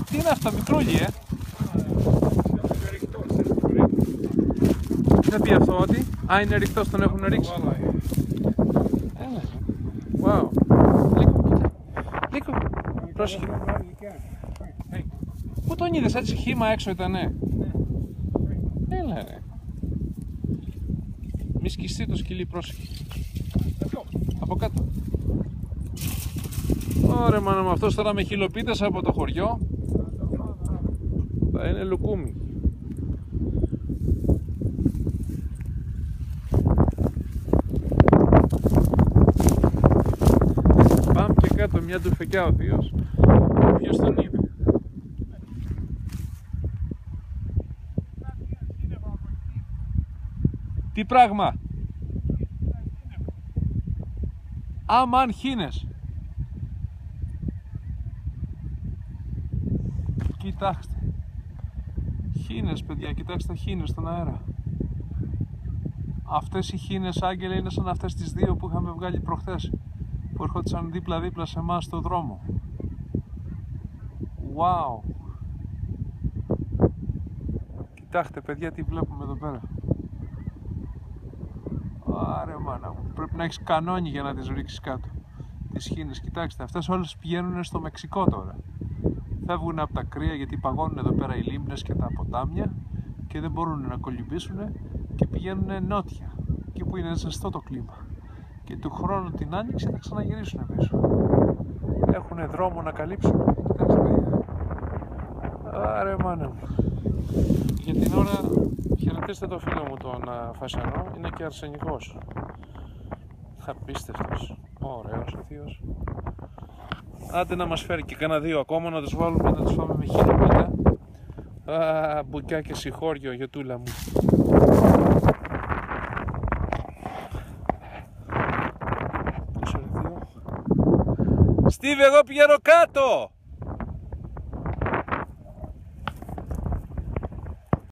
Τι είναι αυτό, μικρούλι, Δεν πει αυτό ότι. Α, είναι ρηχτός, τον έχουν ρίξει. Έλα. Wow. Λίγο. Πρόσεχε. Πού τον είδες, έτσι χύμα έξω ήτανε. Έλα ρε. Μη σκιστεί το σκυλί, πρόσεχε. Από κάτω. Ωραία μάνα μου, αυτός τώρα με χιλοπίτες από το χωριό θα είναι λουκούμι. Πάμε και κάτω, μια τουφεκιά ο θείος. Ποιος τον είπε. Τι πράγμα. Αμάν χήνες. Κοιτάξτε. Χήνες παιδιά, κοιτάξτε χήνες στον αέρα. Αυτές οι χήνες, Άγγελε, είναι σαν αυτές τις δύο που είχαμε βγάλει προχθές, που ερχόντουσαν δίπλα-δίπλα σε εμάς στο δρόμο. Wow. Κοιτάξτε παιδιά τι βλέπουμε εδώ πέρα. Άρε μάνα μου, πρέπει να έχεις κανόνι για να τις ρίξεις κάτω. Τις χήνες, κοιτάξτε, αυτές όλες πηγαίνουν στο Μεξικό τώρα. Φεύγουν από τα κρύα γιατί παγώνουν εδώ πέρα οι λίμνες και τα ποτάμια και δεν μπορούν να κολυμπήσουν και πηγαίνουν νότια, εκεί που είναι ζεστό το κλίμα. Και του χρόνου την άνοιξη θα ξαναγυρίσουν πίσω. Έχουν δρόμο να καλύψουν. Κοιτάξτε παιδιά. Άρε μάνα μου. Για την ώρα χαιρετίστε το φίλο μου τον Φασανό, είναι και αρσενικός. Απίστευτος. Ωραίος ο θείος. Άντε να μας φέρει και κάνα δύο ακόμα να τους βάλουμε, να τους φάμε με χιλοπίτα. Μπουκιά και συγχώριο, γιοτούλα μου. Στίβε, εγώ πηγαίνω κάτω!